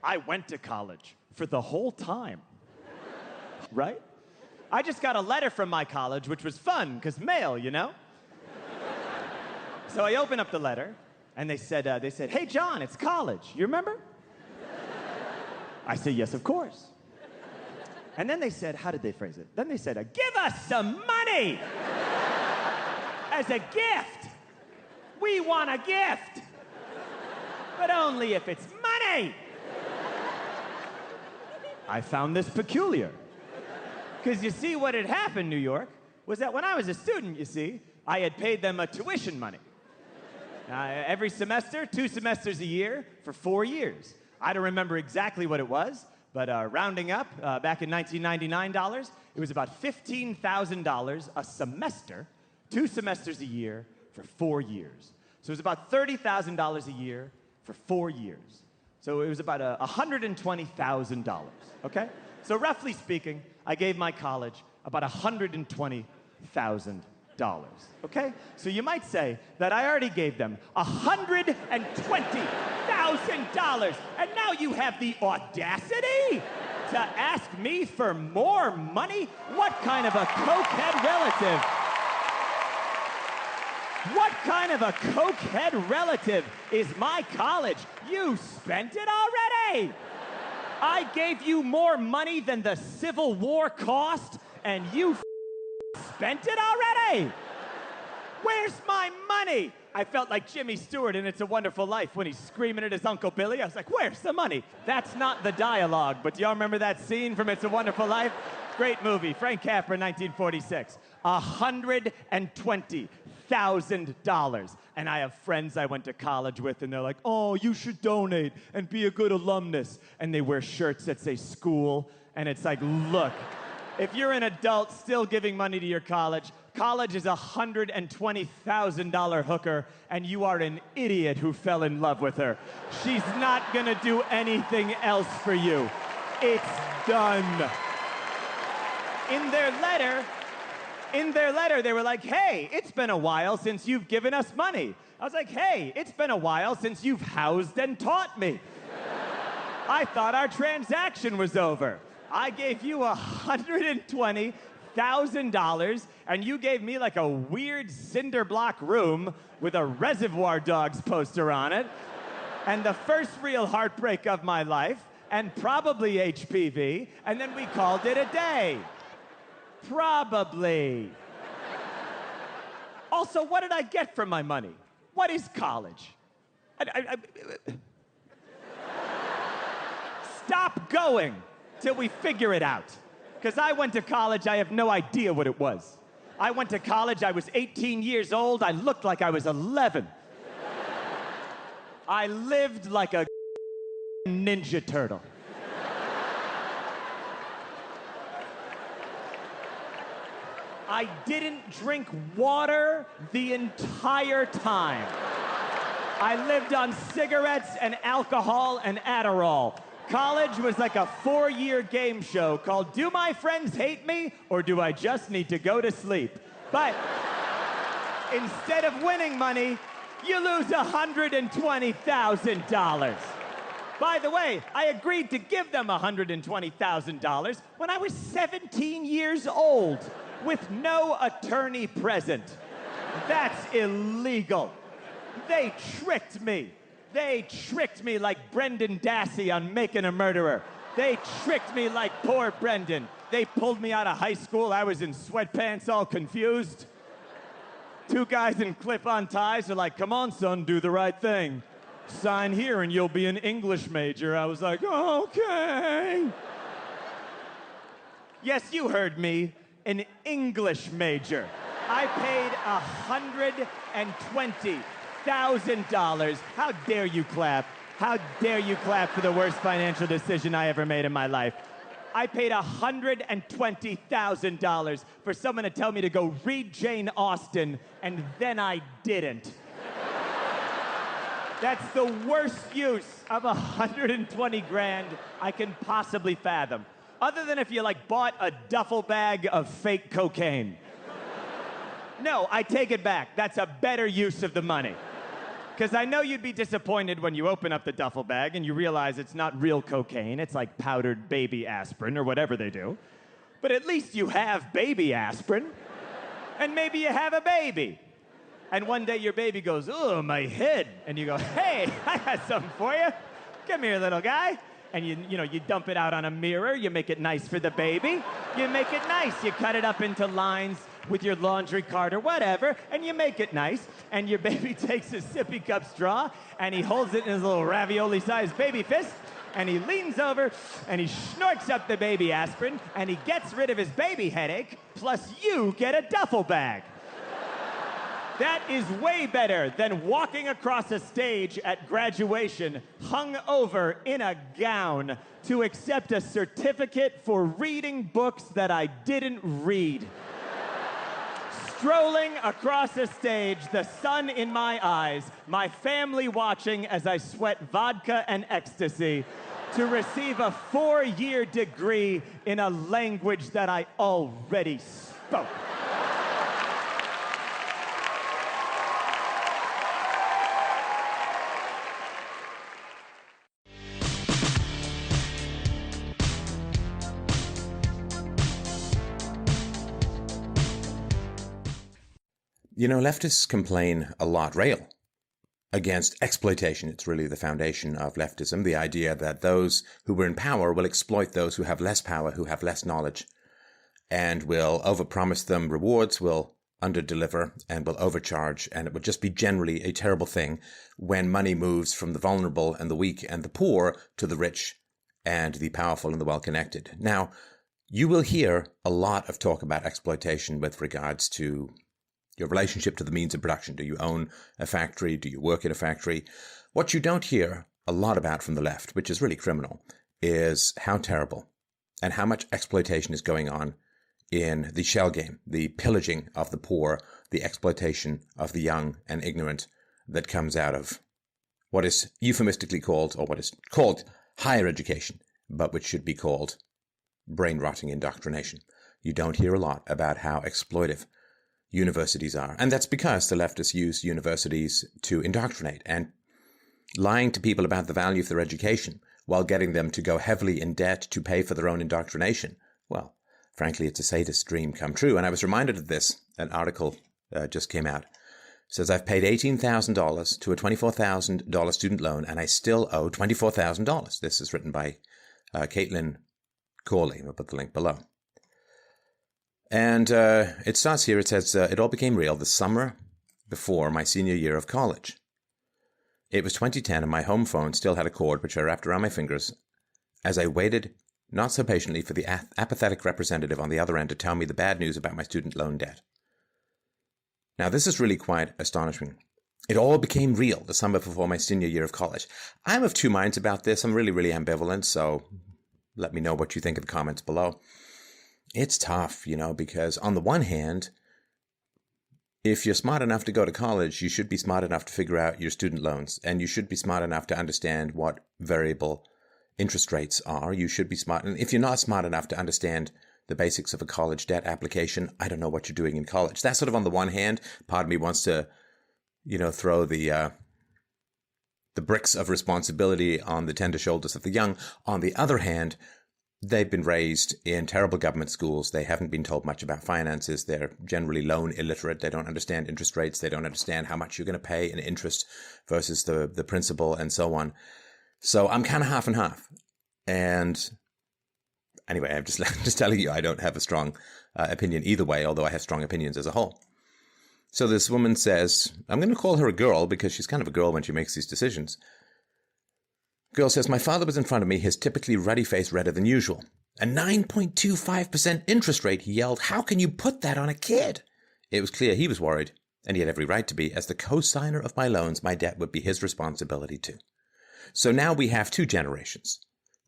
I went to college for the whole time. Right? I just got a letter from my college, which was fun, because mail, you know? So I open up the letter, and they said, hey, John, it's college. You remember? I said, yes, of course. And then they said, how did they phrase it? Then they said, give us some money as a gift. We want a gift, but only if it's money. I found this peculiar. Because you see, what had happened, New York, was that when I was a student, you see, I had paid them a tuition money. Every semester, 2 semesters a year for 4 years. I don't remember exactly what it was, but rounding up, back in $1999, it was about $15,000 a semester, 2 semesters a year for 4 years. So it was about $30,000 a year for 4 years. So it was about $120,000, okay? So roughly speaking, I gave my college about $120,000, okay? So you might say that I already gave them $120,000, and now you have the audacity to ask me for more money? What kind of a cokehead relative? What kind of a cokehead relative is my college? You spent it already! I gave you more money than the Civil War cost, and you spent it already? Where's my money? I felt like Jimmy Stewart in It's a Wonderful Life when he's screaming at his Uncle Billy. I was like, where's the money? That's not the dialogue, but do y'all remember that scene from It's a Wonderful Life? Great movie, Frank Capra, 1946. $120,000. And I have friends I went to college with, and they're like, oh, you should donate and be a good alumnus. And they wear shirts that say school, and it's like, look, if you're an adult still giving money to your college, college is a $120,000 hooker, and you are an idiot who fell in love with her. She's not gonna do anything else for you. It's done. In their letter, they were like, hey, it's been a while since you've given us money. I was like, hey, it's been a while since you've housed and taught me. I thought our transaction was over. I gave you $120,000, and you gave me like a weird cinder block room with a Reservoir Dogs poster on it, and the first real heartbreak of my life, and probably HPV, and then we called it a day. Probably. Also, what did I get for my money? What is college? Stop going till we figure it out. Because I went to college, I have no idea what it was. I went to college, I was 18 years old, I looked like I was 11. I lived like a Ninja Turtle. I didn't drink water the entire time. I lived on cigarettes and alcohol and Adderall. College was like a 4-year game show called Do My Friends Hate Me or Do I Just Need to Go to Sleep? But instead of winning money, you lose $120,000. By the way, I agreed to give them $120,000 when I was 17 years old with no attorney present. That's illegal. They tricked me. They tricked me like Brendan Dassey on Making a Murderer. They tricked me like poor Brendan. They pulled me out of high school. I was in sweatpants, all confused. 2 guys in clip-on ties are like, come on, son, do the right thing. Sign here and you'll be an English major. I was like, okay. Yes, you heard me, an English major. I paid $120,000. How dare you clap? How dare you clap for the worst financial decision I ever made in my life? I paid $120,000 for someone to tell me to go read Jane Austen, and then I didn't. That's the worst use of 120 grand I can possibly fathom. Other than if you like bought a duffel bag of fake cocaine. No, I take it back. That's a better use of the money. Because I know you'd be disappointed when you open up the duffel bag and you realize it's not real cocaine, it's like powdered baby aspirin or whatever they do. But at least you have baby aspirin. And maybe you have a baby. And one day your baby goes, "Oh, my head." And you go, "Hey, I got something for you. Come here, little guy." And you dump it out on a mirror, you make it nice for the baby. You make it nice. You cut it up into lines with your laundry cart or whatever, and you make it nice. And your baby takes a sippy cup straw, and he holds it in his little ravioli-sized baby fist, and he leans over, and he snorts up the baby aspirin, and he gets rid of his baby headache, plus you get a duffel bag. That is way better than walking across a stage at graduation, hung over in a gown, to accept a certificate for reading books that I didn't read. Strolling across a stage, the sun in my eyes, my family watching as I sweat vodka and ecstasy, to receive a 4-year degree in a language that I already spoke. You know, leftists complain a lot, rail against exploitation. It's really the foundation of leftism, the idea that those who were in power will exploit those who have less power, who have less knowledge, and will overpromise them rewards, will underdeliver, and will overcharge. And it would just be generally a terrible thing when money moves from the vulnerable and the weak and the poor to the rich and the powerful and the well-connected. Now, you will hear a lot of talk about exploitation with regards to your relationship to the means of production. Do you own a factory? Do you work in a factory? What you don't hear a lot about from the left, which is really criminal, is how terrible and how much exploitation is going on in the shell game, the pillaging of the poor, the exploitation of the young and ignorant that comes out of what is euphemistically called, or what is called higher education, but which should be called brain-rotting indoctrination. You don't hear a lot about how exploitive universities are. And that's because the leftists use universities to indoctrinate and lying to people about the value of their education while getting them to go heavily in debt to pay for their own indoctrination. Well, frankly, it's a sadist dream come true. And I was reminded of this. An article just came out. It says, I've paid $18,000 to a $24,000 student loan, and I still owe $24,000. This is written by Caitlin Corley. I'll put the link below. And it starts here. It says, it all became real the summer before my senior year of college. It was 2010, and my home phone still had a cord which I wrapped around my fingers as I waited not so patiently for the apathetic representative on the other end to tell me the bad news about my student loan debt. Now, this is really quite astonishing. It all became real the summer before my senior year of college. I'm of two minds about this. I'm really, really ambivalent, so let me know what you think in the comments below. It's tough, because on the one hand, if you're smart enough to go to college, you should be smart enough to figure out your student loans, and you should be smart enough to understand what variable interest rates are. You should be smart. And if you're not smart enough to understand the basics of a college debt application, I don't know what you're doing in college. That's sort of on the one hand. Part of me wants to, throw the bricks of responsibility on the tender shoulders of the young. On the other hand, they've been raised in terrible government schools. They haven't been told much about finances. They're generally loan illiterate. They don't understand interest rates. They don't understand how much you're going to pay in interest versus the principal and so on. So I'm kind of half and half. And anyway, I'm just telling you, I don't have a strong opinion either way, although I have strong opinions as a whole. So this woman says, I'm going to call her a girl because she's kind of a girl when she makes these decisions. Girl says, my father was in front of me, his typically ruddy face redder than usual. A 9.25% interest rate, he yelled. How can you put that on a kid? It was clear he was worried, and he had every right to be. As the co-signer of my loans, my debt would be his responsibility too. So now we have two generations,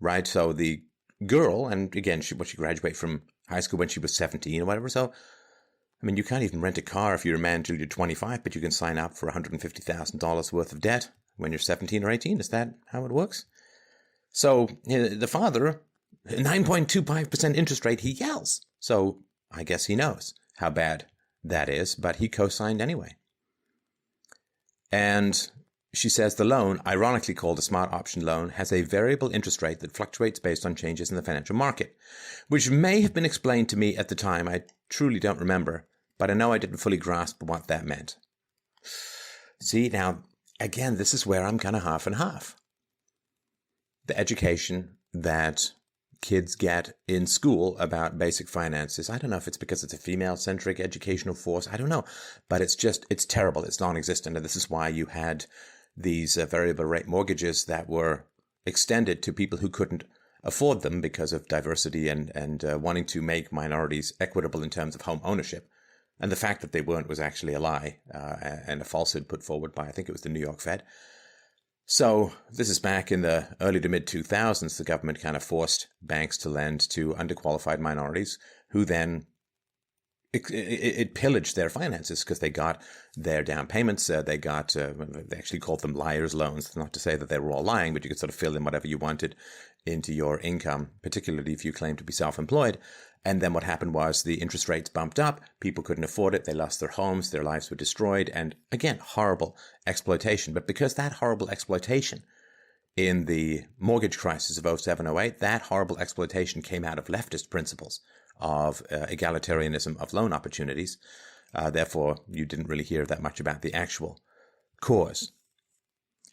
right? So the girl, and again, she graduated from high school when she was 17 or whatever. So, you can't even rent a car if you're a man until you're 25, but you can sign up for $150,000 worth of debt when you're 17 or 18. Is that how it works? So the father, 9.25% interest rate, he yells. So I guess he knows how bad that is, but he co-signed anyway. And she says the loan, ironically called a smart option loan, has a variable interest rate that fluctuates based on changes in the financial market, which may have been explained to me at the time. I truly don't remember, but I know I didn't fully grasp what that meant. See, now, again, this is where I'm kind of half and half. The education that kids get in school about basic finances, I don't know if it's because it's a female-centric educational force, I don't know, but it's terrible, it's non-existent, and this is why you had these variable rate mortgages that were extended to people who couldn't afford them because of diversity and wanting to make minorities equitable in terms of home ownership. And the fact that they weren't was actually a lie and a falsehood put forward by, I think it was the New York Fed. So this is back in the early to mid-2000s. The government kind of forced banks to lend to underqualified minorities who then it pillaged their finances because they got their down payments. They actually called them liars' loans. Not to say that they were all lying, but you could sort of fill in whatever you wanted into your income, particularly if you claimed to be self-employed. And then what happened was the interest rates bumped up. People couldn't afford it. They lost their homes. Their lives were destroyed. And again, horrible exploitation. But because that horrible exploitation in the mortgage crisis of 07-08, that horrible exploitation came out of leftist principles of egalitarianism of loan opportunities. Therefore, you didn't really hear that much about the actual cause.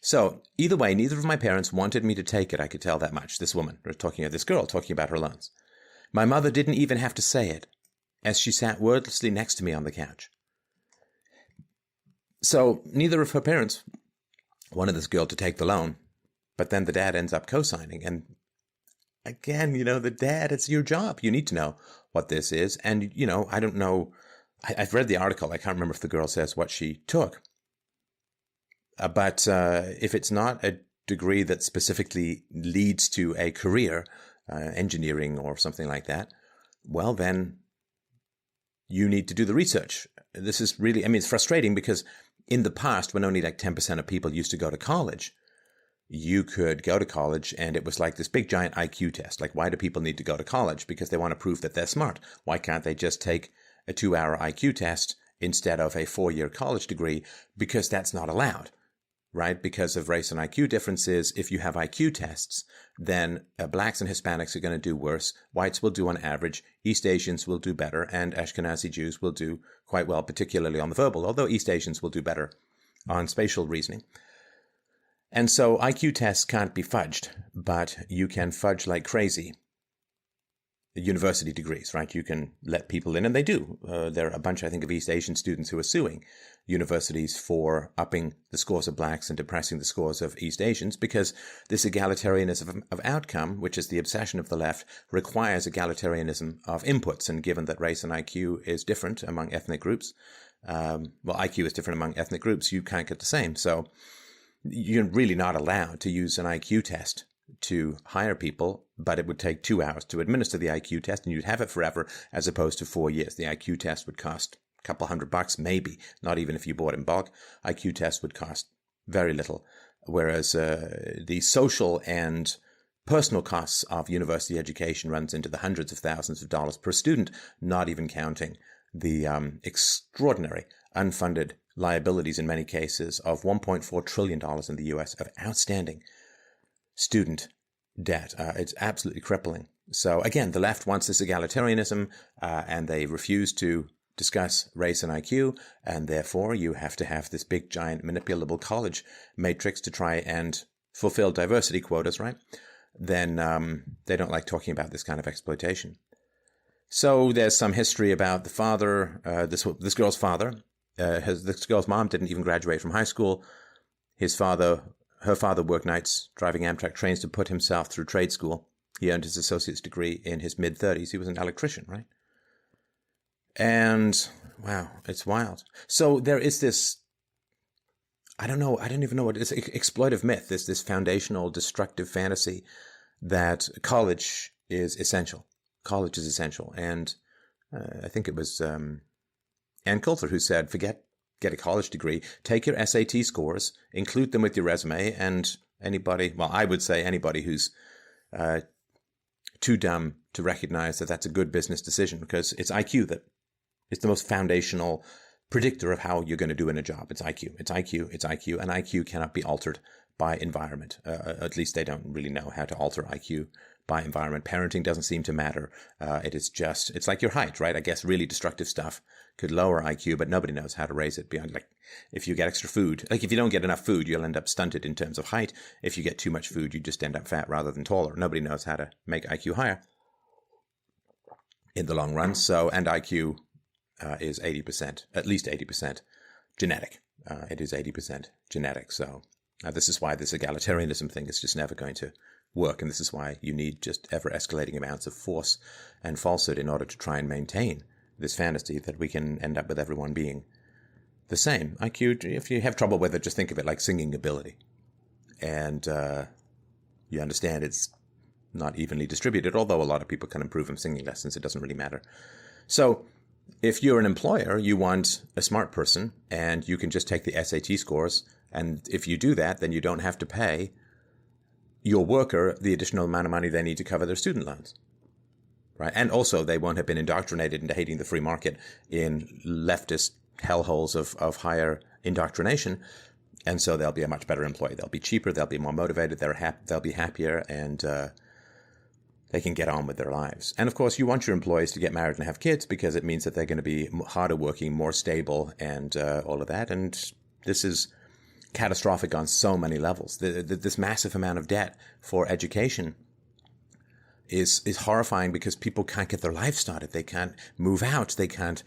So either way, neither of my parents wanted me to take it. I could tell that much. This girl talking about her loans. My mother didn't even have to say it, as she sat wordlessly next to me on the couch. So neither of her parents wanted this girl to take the loan, but then the dad ends up co-signing. And again, the dad, it's your job. You need to know what this is. And, I don't know. I've read the article. I can't remember if the girl says what she took. But if it's not a degree that specifically leads to a career, engineering or something like that, well, then you need to do the research. This is really, it's frustrating because in the past, when only like 10% of people used to go to college, you could go to college and it was like this big giant IQ test. Like, why do people need to go to college? Because they want to prove that they're smart. Why can't they just take a 2-hour IQ test instead of a 4-year college degree? Because that's not allowed. Right? Because of race and IQ differences, if you have IQ tests, then blacks and Hispanics are going to do worse. Whites will do on average. East Asians will do better. And Ashkenazi Jews will do quite well, particularly on the verbal, although East Asians will do better on spatial reasoning. And so IQ tests can't be fudged, but you can fudge like crazy university degrees, right? You can let people in, and they do. There are a bunch, I think, of East Asian students who are suing universities for upping the scores of blacks and depressing the scores of East Asians, because this egalitarianism of outcome, which is the obsession of the left, requires egalitarianism of inputs. And given that race and IQ is different among ethnic groups, IQ is different among ethnic groups, you can't get the same. So you're really not allowed to use an IQ test to hire people, but it would take 2 hours to administer the IQ test, and you'd have it forever, as opposed to 4 years. The IQ test would cost a couple $100, maybe, not even if you bought in bulk. IQ test would cost very little, whereas the social and personal costs of university education runs into the hundreds of thousands of dollars per student, not even counting the extraordinary unfunded liabilities in many cases of $1.4 trillion in the US of outstanding student debt. It's absolutely crippling. So again, the left wants this egalitarianism, and they refuse to discuss race and IQ, and therefore you have to have this big, giant, manipulable college matrix to try and fulfill diversity quotas, right? Then they don't like talking about this kind of exploitation. So there's some history about the father, this girl's father. This girl's mom didn't even graduate from high school. Her father worked nights driving Amtrak trains to put himself through trade school. He earned his associate's degree in his mid-30s. He was an electrician, right? And, wow, it's wild. So there is this, I don't even know what it is, exploitive myth, this foundational destructive fantasy that college is essential. College is essential. And I think it was Ann Coulter who said, get a college degree, take your SAT scores, include them with your resume, and I would say anybody who's too dumb to recognize that that's a good business decision, because it's IQ that is the most foundational predictor of how you're going to do in a job. It's IQ. It's IQ. It's IQ. And IQ cannot be altered by environment. At least they don't really know how to alter IQ by environment. Parenting doesn't seem to matter. It's like your height, right? I guess really destructive stuff could lower IQ, but nobody knows how to raise it beyond, like, if you get extra food. Like, if you don't get enough food, you'll end up stunted in terms of height. If you get too much food, you just end up fat rather than taller. Nobody knows how to make IQ higher in the long run. So, and IQ is 80%, at least 80% genetic. It is 80% genetic. So this is why this egalitarianism thing is just never going to work. And this is why you need just ever escalating amounts of force and falsehood in order to try and maintain this fantasy that we can end up with everyone being the same. IQ, if you have trouble with it, just think of it like singing ability. And you understand it's not evenly distributed, although a lot of people can improve from singing lessons. It doesn't really matter. So if you're an employer, you want a smart person, and you can just take the SAT scores. And if you do that, then you don't have to pay your worker the additional amount of money they need to cover their student loans. Right? And also, they won't have been indoctrinated into hating the free market in leftist hellholes of higher indoctrination. And so they'll be a much better employee. They'll be cheaper. They'll be more motivated. They'll be happier, and they can get on with their lives. And of course, you want your employees to get married and have kids, because it means that they're going to be harder working, more stable, and all of that. And this is catastrophic on so many levels. This massive amount of debt for education is horrifying, because people can't get their life started. They can't move out. They can't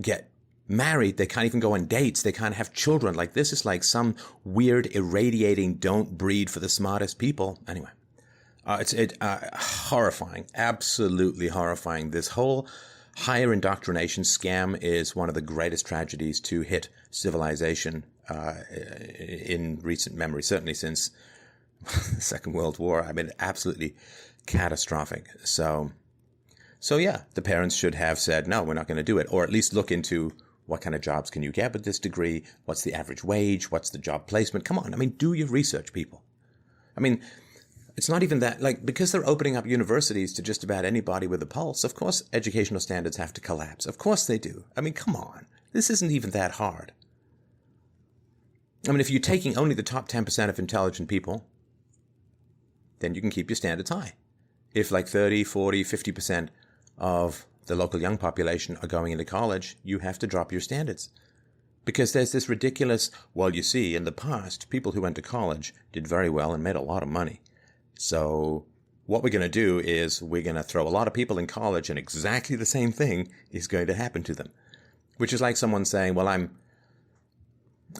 get married. They can't even go on dates. They can't have children. Like, this is like some weird irradiating don't breed for the smartest people. Anyway, it's horrifying, absolutely horrifying. This whole higher indoctrination scam is one of the greatest tragedies to hit civilization in recent memory, certainly since the Second World War. I mean, absolutely catastrophic. So yeah, the parents should have said, no, we're not going to do it, or at least look into what kind of jobs can you get with this degree? What's the average wage? What's the job placement? Come on. I mean, do your research, people. I mean, it's not even that, like, because they're opening up universities to just about anybody with a pulse, of course educational standards have to collapse. Of course they do. I mean, come on. This isn't even that hard. I mean, if you're taking only the top 10% of intelligent people, then you can keep your standards high. If like 30, 40, 50% of the local young population are going into college, you have to drop your standards. Because there's this ridiculous, well, you see, in the past, people who went to college did very well and made a lot of money. So what we're going to do is we're going to throw a lot of people in college, and exactly the same thing is going to happen to them. Which is like someone saying, well, I'm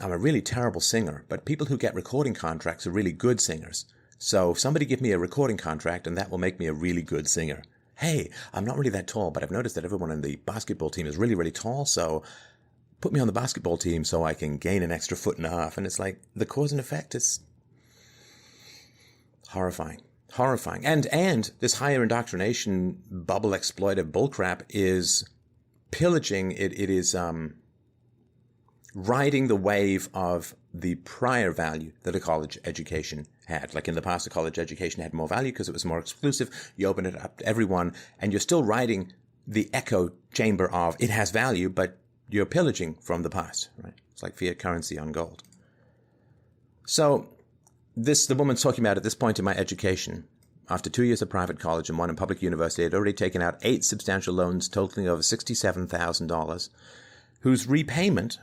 a really terrible singer, but people who get recording contracts are really good singers. So somebody give me a recording contract, and that will make me a really good singer. Hey, I'm not really that tall, but I've noticed that everyone on the basketball team is really, really tall, so put me on the basketball team so I can gain an extra 1.5 feet. And it's like, the cause and effect is horrifying. Horrifying. And this higher indoctrination bubble exploitive bullcrap is pillaging. It is riding the wave of the prior value that a college education had. Like in the past, a college education had more value because it was more exclusive. You open it up to everyone, and you're still riding the echo chamber of it has value, but you're pillaging from the past, right? It's like fiat currency on gold. So the woman's talking about at this point in my education, after 2 years of private college and 1 in public university, I'd already taken out 8 substantial loans totaling over $67,000, whose repayment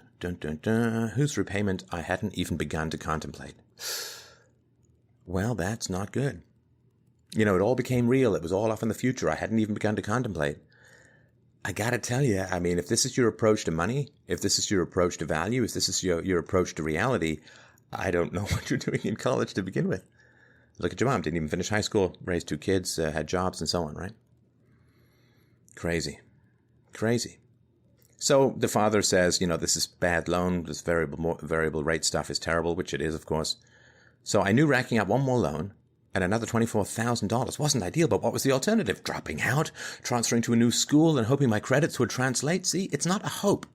I hadn't even begun to contemplate. Well, that's not good. You know, it all became real. It was all off in the future. I hadn't even begun to contemplate. I gotta tell you, I mean, if this is your approach to money, if this is your approach to value, if this is your approach to reality, I don't know what you're doing in college to begin with. Look at your mom. Didn't even finish high school, raised 2 kids, had jobs and so on, right? Crazy. Crazy. So the father says, you know, this is bad loan. This variable rate stuff is terrible, which it is, of course. So I knew racking up one more loan and another $24,000 wasn't ideal, but what was the alternative? Dropping out, transferring to a new school, and hoping my credits would translate? See, it's not a hope,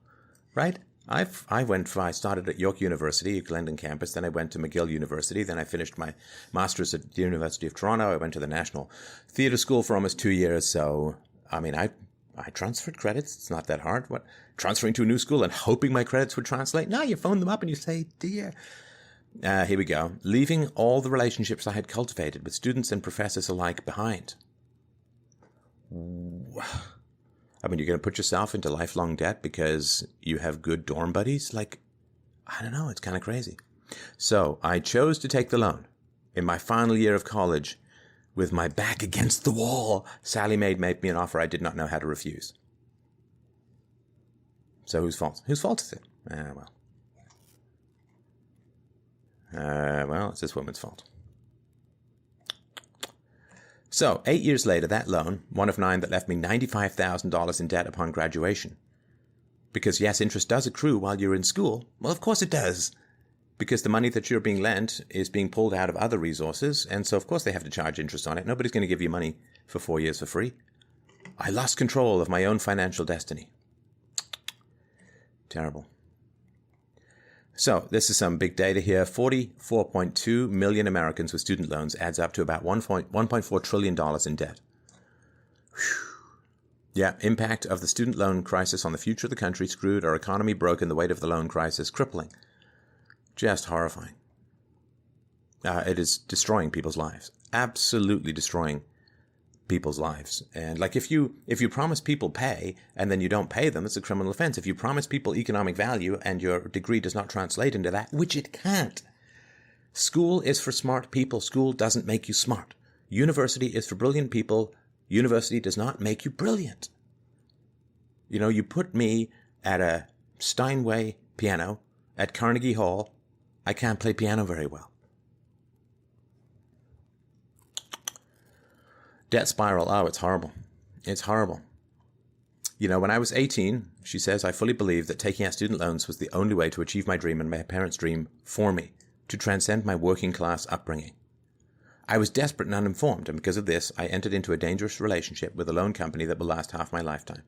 right? I started at York University, at Glendon campus, then I went to McGill University, then I finished my master's at the University of Toronto. I went to the National Theatre School for almost 2 years. So, I mean, I I transferred credits. It's not that hard. What? Transferring to a new school and hoping my credits would translate? No, you phone them up and you say, dear. Here we go. Leaving all the relationships I had cultivated with students and professors alike behind. I mean, you're going to put yourself into lifelong debt because you have good dorm buddies? Like, I don't know. It's kind of crazy. So I chose to take the loan. In my final year of college, with my back against the wall, Sally Mae made me an offer I did not know how to refuse. So whose fault? Whose fault is it? Well, it's this woman's fault. So, 8 years later, that loan, one of 9 that left me $95,000 in debt upon graduation. Because, yes, interest does accrue while you're in school. Well, of course it does. Because the money that you're being lent is being pulled out of other resources, and so, of course, they have to charge interest on it. Nobody's going to give you money for 4 years for free. I lost control of my own financial destiny. Terrible. So, this is some big data here. 44.2 million Americans with student loans adds up to about $1.4 trillion in debt. Whew. Yeah, impact of the student loan crisis on the future of the country screwed our economy, broken the weight of the loan crisis, crippling. Just horrifying. It is destroying people's lives. Absolutely destroying people's lives. And like if you promise people pay and then you don't pay them, it's a criminal offense. If you promise people economic value and your degree does not translate into that, which it can't. School is for smart people. School doesn't make you smart. University is for brilliant people. University does not make you brilliant. You know, you put me at a Steinway piano at Carnegie Hall, I can't play piano very well. Debt spiral. Oh, it's horrible. It's horrible. You know, when I was 18, she says, I fully believed that taking out student loans was the only way to achieve my dream and my parents' dream for me, to transcend my working class upbringing. I was desperate and uninformed, and because of this, I entered into a dangerous relationship with a loan company that will last half my lifetime.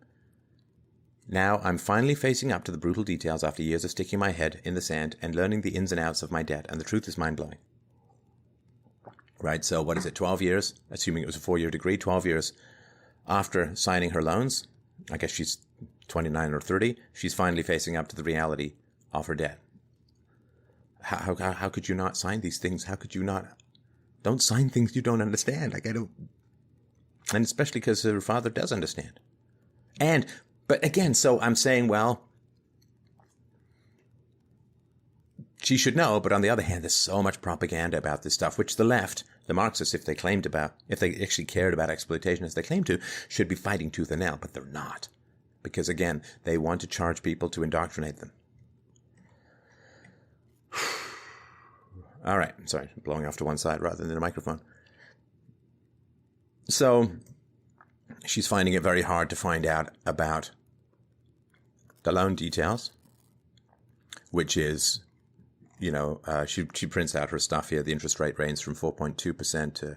Now, I'm finally facing up to the brutal details after years of sticking my head in the sand and learning the ins and outs of my debt, and the truth is mind-blowing. Right, so what is it, 12 years, assuming it was a 4-year degree, 12 years after signing her loans, I guess she's 29 or 30, she's finally facing up to the reality of her debt. How could you not sign these things? How could you not? Don't sign things you don't understand. And especially because her father does understand. But again, so I'm saying, well, she should know, but on the other hand, there's so much propaganda about this stuff, which the left, the Marxists, if they actually cared about exploitation as they claim to, should be fighting tooth and nail, but they're not. Because again, they want to charge people to indoctrinate them. All right, sorry, I'm blowing off to one side rather than the microphone. So, she's finding it very hard to find out about the loan details, which is, she prints out her stuff here. The interest rate ranges from 4.2% to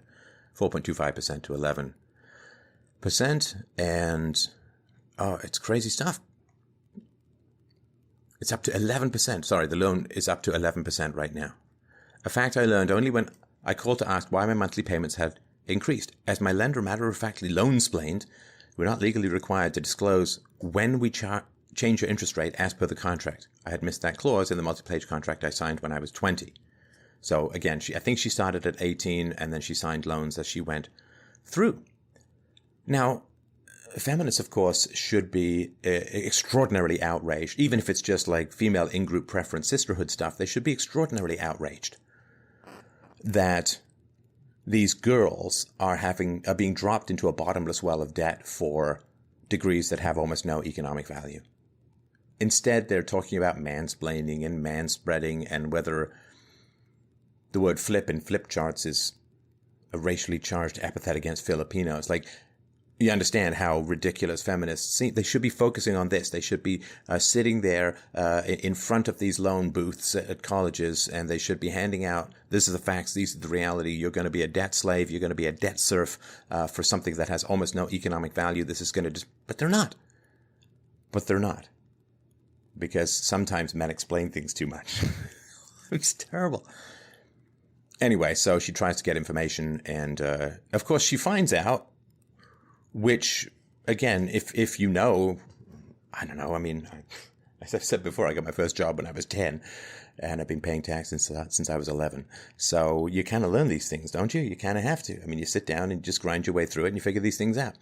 4.25% to 11%. And, it's crazy stuff. It's up to 11%. Sorry, the loan is up to 11% right now. A fact I learned only when I called to ask why my monthly payments had increased. As my lender matter-of-factly loan-splained, we're not legally required to disclose when we change your interest rate as per the contract. I had missed that clause in the multi-page contract I signed when I was 20. So again, I think she started at 18 and then she signed loans as she went through. Now, feminists, of course, should be extraordinarily outraged. Even if it's just like female in-group preference, sisterhood stuff, they should be extraordinarily outraged that these girls are being dropped into a bottomless well of debt for degrees that have almost no economic value. Instead, they're talking about mansplaining and manspreading and whether the word flip in flip charts is a racially charged epithet against Filipinos. Like, you understand how ridiculous feminists seem. They should be focusing on this. They should be sitting there in front of these loan booths at colleges, and they should be handing out, this is the facts, these are the reality. You're going to be a debt slave. You're going to be a debt serf for something that has almost no economic value. This is going to but they're not. But they're not. Because sometimes men explain things too much. It's terrible. Anyway, so she tries to get information, and of course she finds out, which again, if you know, I don't know, I mean, as I've said before, I got my first job when I was 10, and I've been paying tax since I was 11. So you kind of learn these things, don't you? You kind of have to. I mean, you sit down and just grind your way through it and you figure these things out.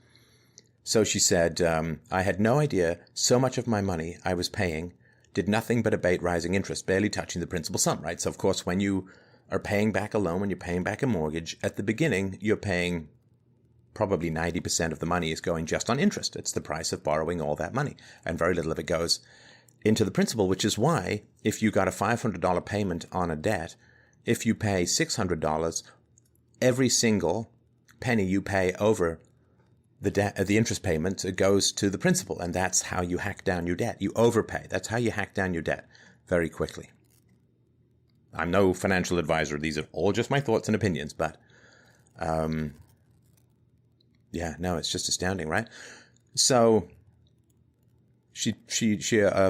So she said, I had no idea so much of my money I was paying did nothing but abate rising interest, barely touching the principal sum, right? So, of course, when you are paying back a loan, when you're paying back a mortgage, at the beginning, you're paying probably 90% of the money is going just on interest. It's the price of borrowing all that money. And very little of it goes into the principal, which is why if you got a $500 payment on a debt, if you pay $600, every single penny you pay over the interest payment goes to the principal, and that's how you hack down your debt. You overpay. That's how you hack down your debt very quickly. I'm no financial advisor. These are all just my thoughts and opinions, but yeah, no, it's just astounding, right? So she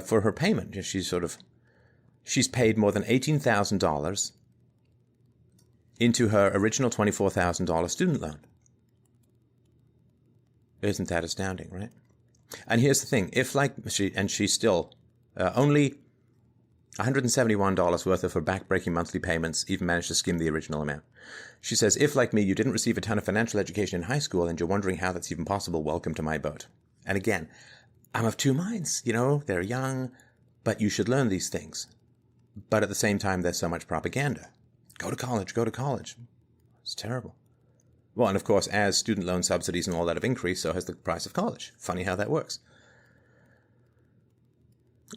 for her payment, she's paid more than $18,000 into her original $24,000 student loan. Isn't that astounding, right? And here's the thing. If she's still only $171 worth of her back-breaking monthly payments even managed to skim the original amount. She says, if, like me, you didn't receive a ton of financial education in high school and you're wondering how that's even possible, welcome to my boat. And again, I'm of two minds. They're young, but you should learn these things. But at the same time, there's so much propaganda. Go to college, go to college. It's terrible. Well, and of course, as student loan subsidies and all that have increased, so has the price of college. Funny how that works.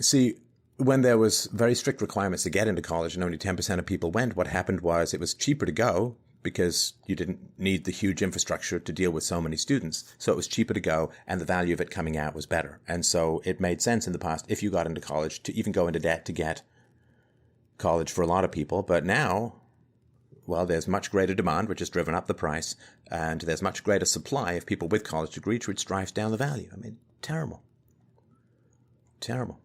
See, when there was very strict requirements to get into college and only 10% of people went, what happened was it was cheaper to go because you didn't need the huge infrastructure to deal with so many students. So it was cheaper to go, and the value of it coming out was better. And so it made sense in the past, if you got into college, to even go into debt to get college for a lot of people. But now, well, there's much greater demand, which has driven up the price, and there's much greater supply of people with college degrees, which drives down the value. I mean, terrible. Terrible.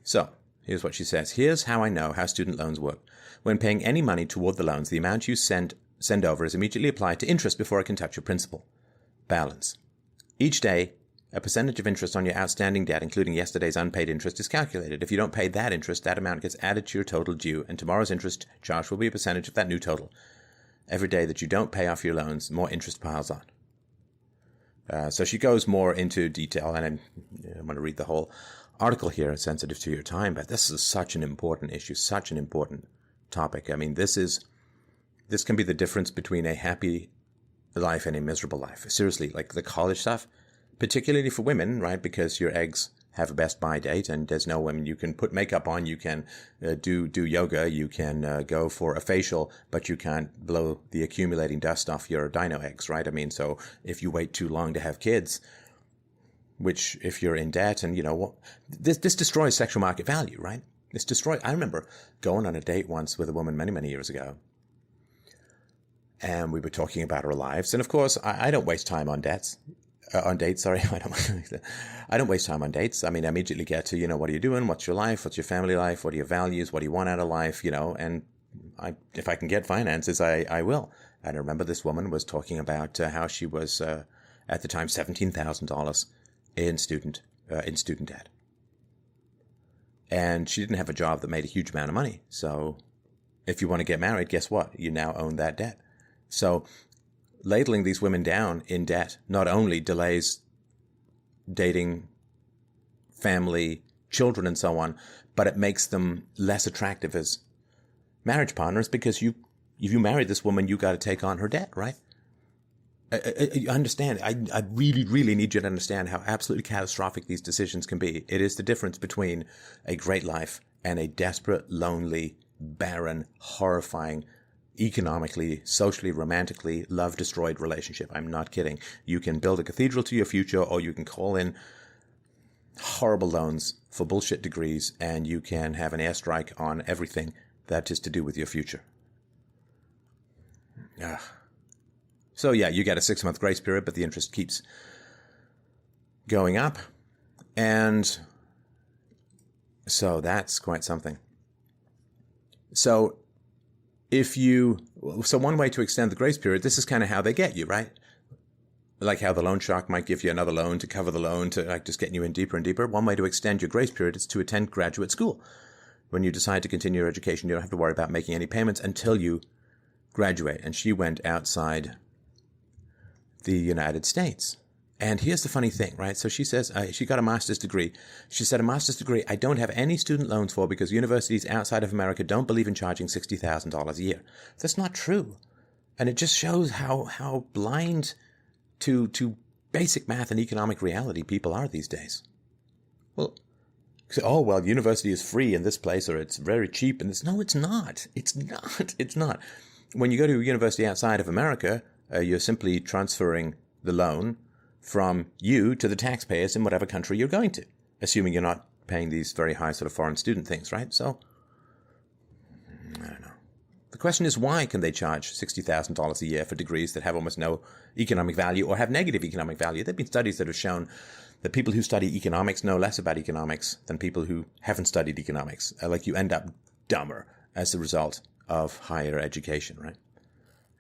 So, here's what she says. Here's how I know how student loans work. When paying any money toward the loans, the amount you send over is immediately applied to interest before it can touch your principal. Balance. Each day, a percentage of interest on your outstanding debt, including yesterday's unpaid interest, is calculated. If you don't pay that interest, that amount gets added to your total due, and tomorrow's interest charge will be a percentage of that new total. Every day that you don't pay off your loans, more interest piles on. So she goes more into detail, and I'm going to read the whole article here, sensitive to your time, but this is such an important issue, such an important topic. I mean, this can be the difference between a happy life and a miserable life. Seriously, like the college stuff, particularly for women, right? Because your eggs have a best by date, and there's no women. You can put makeup on, you can do yoga, you can go for a facial, but you can't blow the accumulating dust off your dino eggs, right? I mean, so if you wait too long to have kids, which if you're in debt, and this destroys sexual market value, right? I remember going on a date once with a woman many, many years ago, and we were talking about our lives. And of course, I don't waste time on dates. I don't waste time on dates. I mean, I immediately get to, what are you doing? What's your life? What's your family life? What are your values? What do you want out of life? And if I can get finances, I will. And I remember this woman was talking about how she was, at the time, $17,000 in student debt. And she didn't have a job that made a huge amount of money. So if you want to get married, guess what? You now own that debt. So ladling these women down in debt not only delays dating, family, children, and so on, but it makes them less attractive as marriage partners, because if you marry this woman, you got to take on her debt, right? I understand. I really, really need you to understand how absolutely catastrophic these decisions can be. It is the difference between a great life and a desperate, lonely, barren, horrifying, economically, socially, romantically, love-destroyed relationship. I'm not kidding. You can build a cathedral to your future, or you can call in horrible loans for bullshit degrees, and you can have an airstrike on everything that is to do with your future. So yeah, you get a 6-month grace period, but the interest keeps going up. And so that's quite something. So one way to extend the grace period, this is kind of how they get you, right? like how the loan shark might give you another loan to cover the loan to like just getting you in deeper and deeper. One way to extend your grace period is to attend graduate school. When you decide to continue your education, you don't have to worry about making any payments until you graduate. And she went outside the United States. And here's the funny thing, right? So she says she got a master's degree. She said, a master's degree I don't have any student loans for because universities outside of America don't believe in charging $60,000 a year. That's not true. And it just shows how blind to basic math and economic reality people are these days. Well, university is free in this place or it's very cheap in this. No, it's not. It's not. It's not. When you go to a university outside of America, you're simply transferring the loan from you to the taxpayers in whatever country you're going to, assuming you're not paying these very high sort of foreign student things, right? So, I don't know. The question is, why can they charge $60,000 a year for degrees that have almost no economic value or have negative economic value? There have been studies that have shown that people who study economics know less about economics than people who haven't studied economics. Like you end up dumber as a result of higher education, right?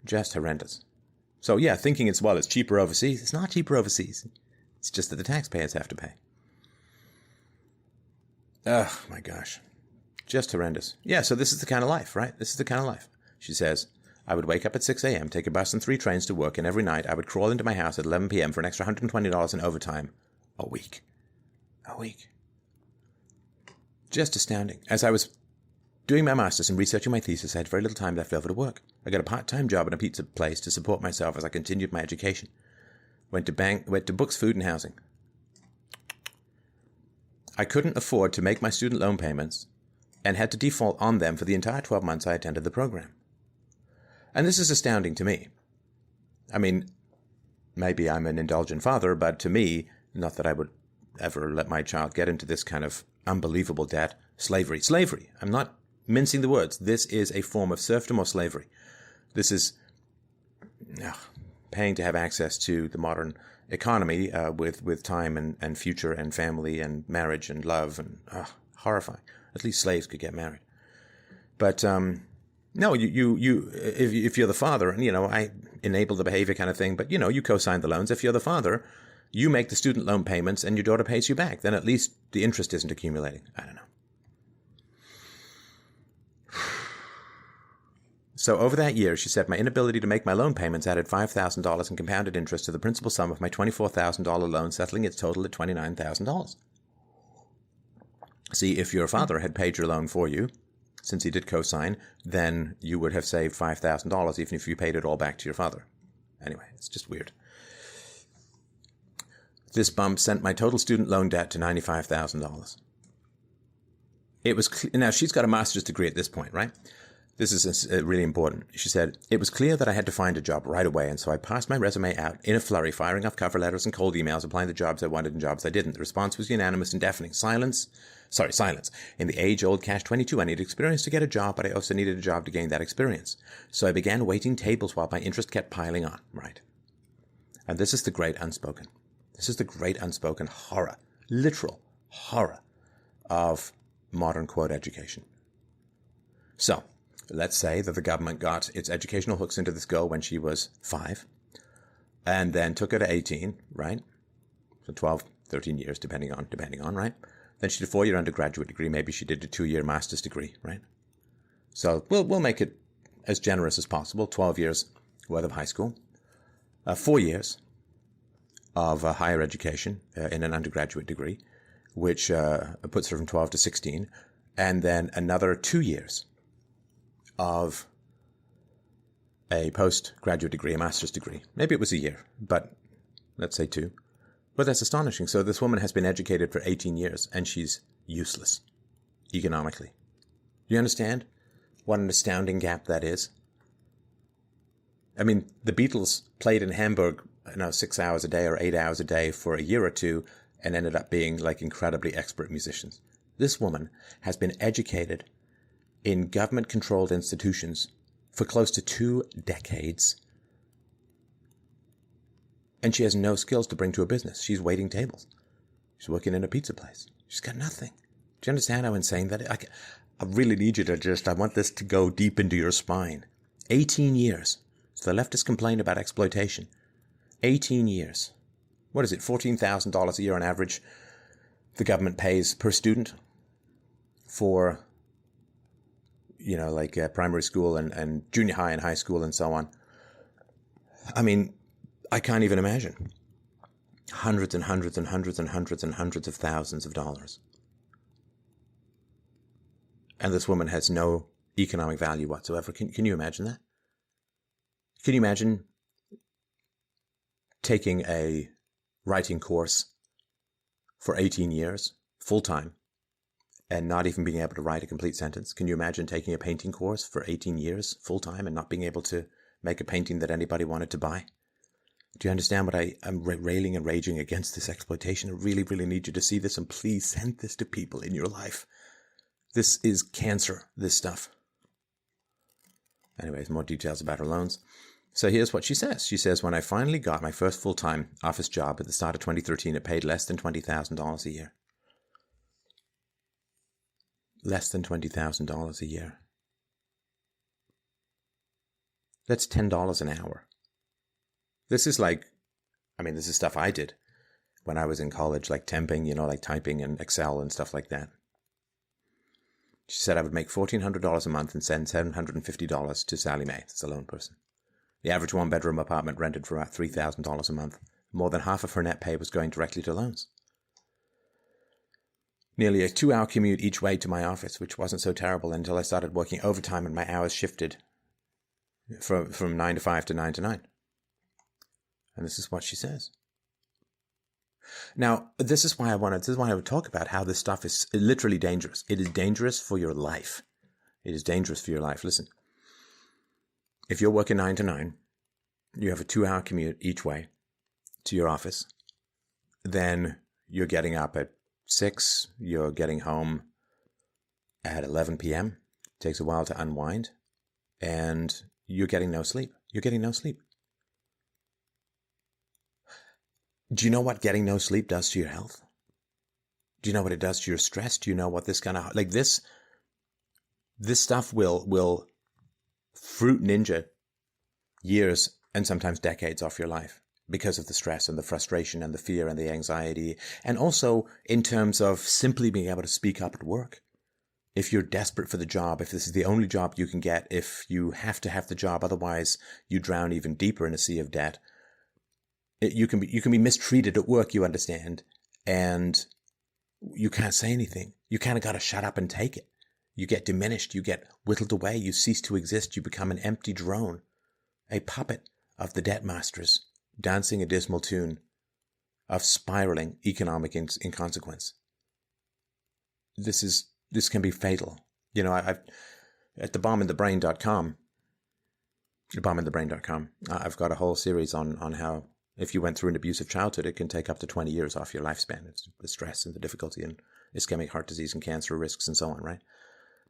Just horrendous. So yeah, thinking it's cheaper overseas. It's not cheaper overseas. It's just that the taxpayers have to pay. Oh my gosh. Just horrendous. Yeah, so this is the kind of life, right? This is the kind of life. She says, I would wake up at 6 a.m., take a bus and 3 trains to work, and every night I would crawl into my house at 11 p.m. for an extra $120 in overtime a week. A week. Just astounding. As I was doing my master's and researching my thesis, I had very little time left over to work. I got a part-time job in a pizza place to support myself as I continued my education. Went to books, food, and housing. I couldn't afford to make my student loan payments and had to default on them for the entire 12 months I attended the program. And this is astounding to me. I mean, maybe I'm an indulgent father, but to me, not that I would ever let my child get into this kind of unbelievable debt. Slavery. Slavery. I'm not mincing the words. This is a form of serfdom or slavery. This is paying to have access to the modern economy with time and future and family and marriage and love and horrifying. At least slaves could get married. But no, if you're the father, and I enable the behavior kind of thing, but you co-sign the loans. If you're the father, you make the student loan payments and your daughter pays you back. Then at least the interest isn't accumulating. I don't know. So over that year, she said, my inability to make my loan payments added $5,000 in compounded interest to the principal sum of my $24,000 loan, settling its total at $29,000. See, if your father had paid your loan for you, since he did co-sign, then you would have saved $5,000 even if you paid it all back to your father. Anyway, it's just weird. This bump sent my total student loan debt to $95,000. It was now she's got a master's degree at this point, right? This is really important. She said, it was clear that I had to find a job right away, and so I passed my resume out in a flurry, firing off cover letters and cold emails, applying the jobs I wanted and jobs I didn't. The response was unanimous and deafening. Silence. In the age-old catch-22, I needed experience to get a job, but I also needed a job to gain that experience. So I began waiting tables while my interest kept piling on. Right. And this is the great unspoken. This is the great unspoken horror, literal horror of modern quote education. So, let's say that the government got its educational hooks into this girl when she was 5 and then took her to 18, right? So 12, 13 years, depending on, right? Then she did a 4-year undergraduate degree. Maybe she did a 2-year master's degree, right? So we'll make it as generous as possible. 12 years worth of high school, 4 years of higher education in an undergraduate degree, which puts her from 12 to 16, and then another 2 years of a postgraduate degree, a master's degree. Maybe it was a year, but let's say 2. But that's astonishing. So this woman has been educated for 18 years, and she's useless economically. Do you understand what an astounding gap that is? I mean, the Beatles played in Hamburg 6 hours a day or 8 hours a day for a year or two and ended up being like incredibly expert musicians. This woman has been educated in government-controlled institutions for close to 2 decades. And she has no skills to bring to a business. She's waiting tables. She's working in a pizza place. She's got nothing. Do you understand how insane that is? I really need you to I want this to go deep into your spine. 18 years. So the leftists complain about exploitation. 18 years. What is it, $14,000 a year on average the government pays per student for, like primary school and junior high and high school and so on. I mean, I can't even imagine. Hundreds and hundreds and hundreds and hundreds and hundreds of thousands of dollars. And this woman has no economic value whatsoever. Can you imagine that? Can you imagine taking a writing course for 18 years, full-time, and not even being able to write a complete sentence? Can you imagine taking a painting course for 18 years, full-time, and not being able to make a painting that anybody wanted to buy? Do you understand what I'm railing and raging against this exploitation? I really, really need you to see this, and please send this to people in your life. This is cancer, this stuff. Anyways, more details about her loans. So here's what she says. She says, when I finally got my first full-time office job at the start of 2013, it paid less than $20,000 a year. Less than $20,000 a year. That's $10 an hour. This is this is stuff I did when I was in college, like temping, like typing and Excel and stuff like that. She said I would make $1,400 a month and send $750 to Sally Mae, that's a lone person. The average one-bedroom apartment rented for about $3,000 a month. More than half of her net pay was going directly to loans. Nearly a 2-hour commute each way to my office, which wasn't so terrible until I started working overtime and my hours shifted from 9 to 5 to 9 to 9. And this is what she says. Now, this is why I would talk about how this stuff is literally dangerous. It is dangerous for your life. It is dangerous for your life. Listen, if you're working 9 to 9, you have a 2-hour commute each way to your office, then you're getting up at 6, you're getting home at 11 p.m. It takes a while to unwind, and you're getting no sleep. You're getting no sleep. Do you know what getting no sleep does to your health? Do you know what it does to your stress? Do you know what this kind of, this stuff will fruit ninja years and sometimes decades off your life because of the stress and the frustration and the fear and the anxiety. And also in terms of simply being able to speak up at work. If you're desperate for the job, if this is the only job you can get, if you have to have the job, otherwise you drown even deeper in a sea of debt. You can be mistreated at work, you understand, and you can't say anything. You kind of got to shut up and take it. You get diminished, you get whittled away, you cease to exist, you become an empty drone, a puppet of the debt masters, dancing a dismal tune of spiraling economic inconsequence. This can be fatal. I've at thebombinthebrain.com, I've got a whole series on how if you went through an abusive childhood, it can take up to 20 years off your lifespan. It's the stress and the difficulty and ischemic heart disease and cancer risks and so on, right?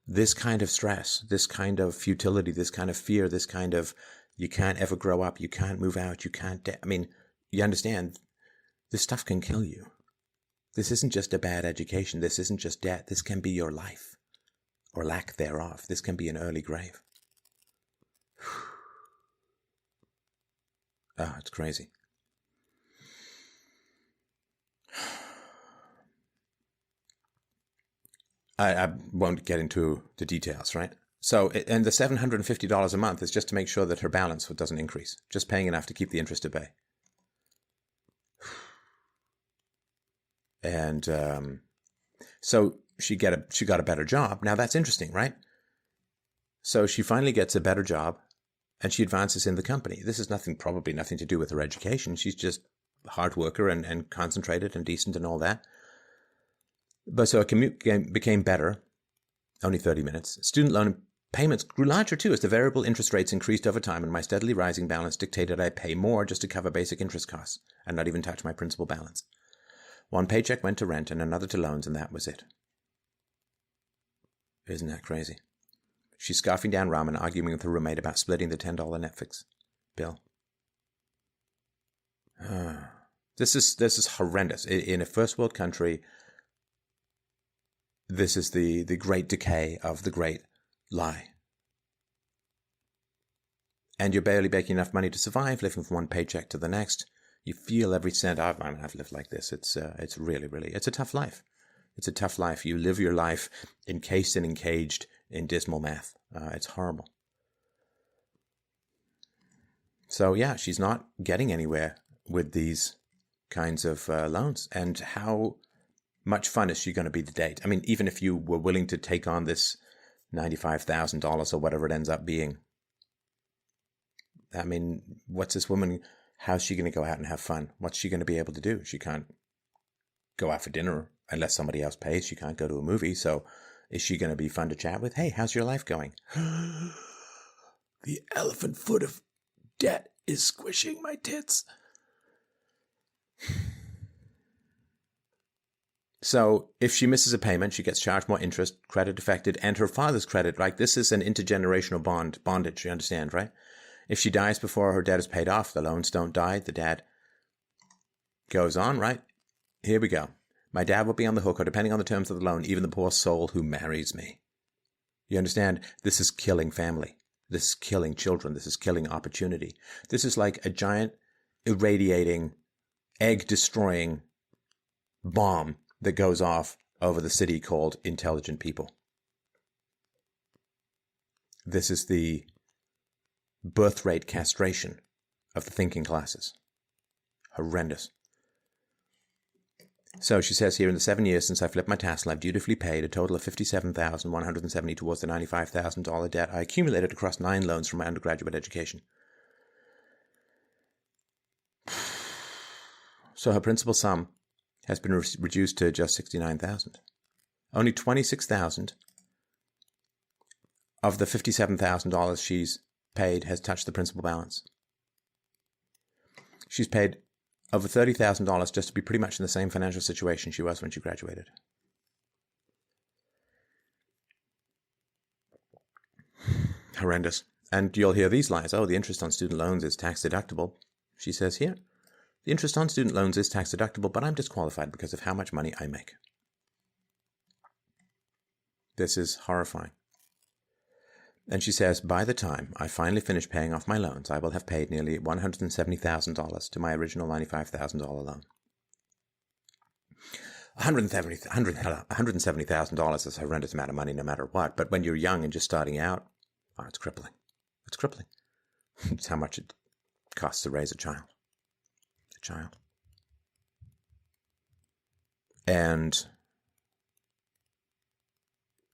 This kind of stress, this kind of futility, this kind of fear, this kind of you can't ever grow up, you can't move out, you can't... you understand, this stuff can kill you. This isn't just a bad education. This isn't just debt. This can be your life or lack thereof. This can be an early grave. It's crazy. I won't get into the details, right? So, and the $750 a month is just to make sure that her balance doesn't increase, just paying enough to keep the interest at bay. And so she got a better job. Now that's interesting, right? So she finally gets a better job, and she advances in the company. This is probably nothing to do with her education. She's just a hard worker and concentrated and decent and all that. But so her commute became better, only 30 minutes. Student loan payments grew larger too as the variable interest rates increased over time, and my steadily rising balance dictated I pay more just to cover basic interest costs and not even touch my principal balance. One paycheck went to rent and another to loans, and that was it. Isn't that crazy? She's scarfing down ramen, arguing with her roommate about splitting the $10 Netflix bill. This is horrendous. In a first world country, this is the great decay of the great lie. And you're barely making enough money to survive, living from one paycheck to the next. You feel every cent. I've lived like this. It's really, really, it's a tough life. It's a tough life. You live your life encased and encaged in dismal math. It's horrible. So yeah, she's not getting anywhere with these kinds of loans. And how much fun is she going to be to date? I mean, even if you were willing to take on this $95,000 or whatever it ends up being, I mean, what's this woman, how's she going to go out and have fun? What's she going to be able to do? She can't go out for dinner unless somebody else pays. She can't go to a movie. So is she going to be fun to chat with? Hey, how's your life going? The elephant foot of debt is squishing my tits. So if she misses a payment, she gets charged more interest, credit affected, and her father's credit. Like, this is an intergenerational bondage, you understand, right? If she dies before her debt is paid off, the loans don't die, the dad goes on, right? Here we go. My dad will be on the hook, or depending on the terms of the loan, even the poor soul who marries me. You understand? This is killing family. This is killing children. This is killing opportunity. This is like a giant, irradiating, egg-destroying bomb that goes off over the city called intelligent people. This is the birth rate castration of the thinking classes. Horrendous. So she says here, in the 7 years since I flipped my tassel, I've dutifully paid a total of $57,170 towards the $95,000 debt I accumulated across 9 loans from my undergraduate education. So her principal sum has been reduced to just $69,000. Only $26,000 of the $57,000 she's paid has touched the principal balance. She's paid over $30,000 just to be pretty much in the same financial situation she was when she graduated. Horrendous. And you'll hear these lies. Oh, the interest on student loans is tax deductible. She says here, the interest on student loans is tax deductible, but I'm disqualified because of how much money I make. This is horrifying. And she says, by the time I finally finish paying off my loans, I will have paid nearly $170,000 to my original $95,000 loan. $170,000 is a horrendous amount of money no matter what. But when you're young and just starting out, it's crippling. It's crippling. It's how much it costs to raise a child. And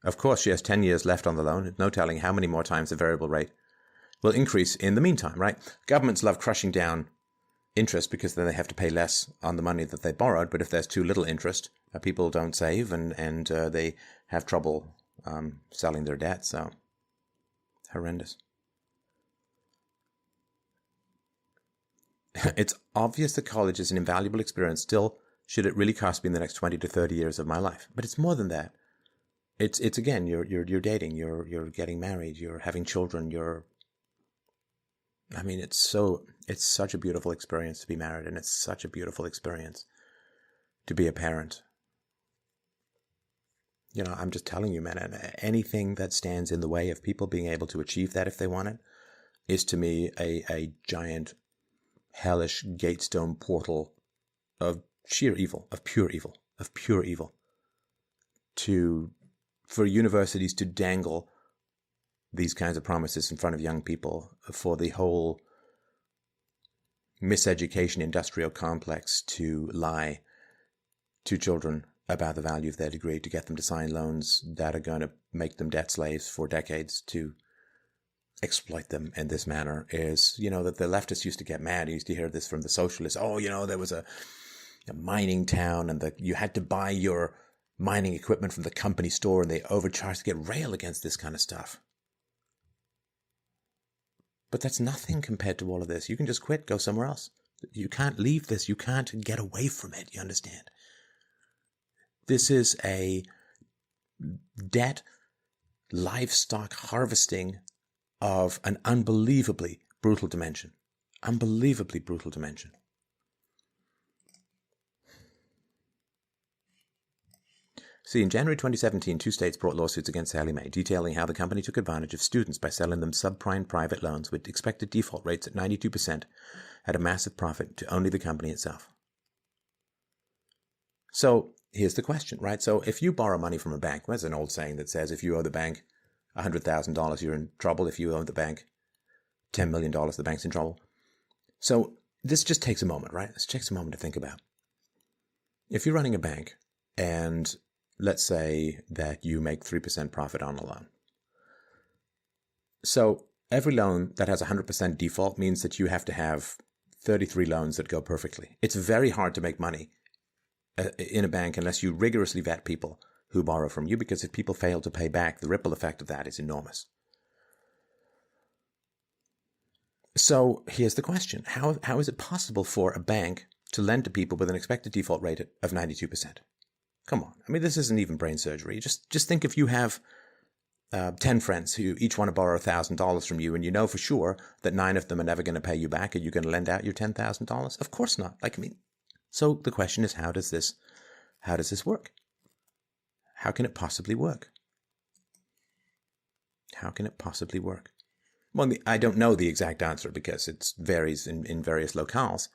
of course, she has 10 years left on the loan. No telling how many more times the variable rate will increase in the meantime, right? Governments love crushing down interest because then they have to pay less on the money that they borrowed. But if there's too little interest, people don't save and they have trouble selling their debt. So, horrendous. It's obvious that college is an invaluable experience. Still, should it really cost me in the next 20 to 30 years of my life? But it's more than that. It's again, you're dating, you're getting married, you're having children, it's such a beautiful experience to be married, and it's such a beautiful experience to be a parent. You know, I'm just telling you, man, anything that stands in the way of people being able to achieve that if they want it is to me a giant hellish gatestone portal of sheer evil, of pure evil, for universities to dangle these kinds of promises in front of young people, for the whole miseducation industrial complex to lie to children about the value of their degree, to get them to sign loans that are going to make them debt slaves for decades, to exploit them in this manner. Is, that the leftists used to get mad. You used to hear this from the socialists. Oh, there was a mining town and you had to buy your mining equipment from the company store and they overcharged to get rail against this kind of stuff. But that's nothing compared to all of this. You can just quit, go somewhere else. You can't leave this. You can't get away from it. You understand? This is a debt livestock harvesting of an unbelievably brutal dimension. Unbelievably brutal dimension. See, in January 2017, 2 states brought lawsuits against Sallie Mae, detailing how the company took advantage of students by selling them subprime private loans with expected default rates at 92% at a massive profit to only the company itself. So here's the question, right? So if you borrow money from a bank, there's an old saying that says if you owe the bank $100,000, you're in trouble. If you owe the bank $10 million, the bank's in trouble. So this just takes a moment, right? This takes a moment to think about. If you're running a bank and let's say that you make 3% profit on a loan. So every loan that has 100% default means that you have to have 33 loans that go perfectly. It's very hard to make money in a bank unless you rigorously vet people who borrow from you, because if people fail to pay back, the ripple effect of that is enormous. So here's the question. How is it possible for a bank to lend to people with an expected default rate of 92%? Come on. I mean, this isn't even brain surgery. Just think if you have 10 friends who each want to borrow $1,000 from you, and you know for sure that 9 of them are never going to pay you back. Are you going to lend out your $10,000? Of course not. So the question is, how does this work? How can it possibly work? How can it possibly work? Well, I don't know the exact answer because it varies in various locales.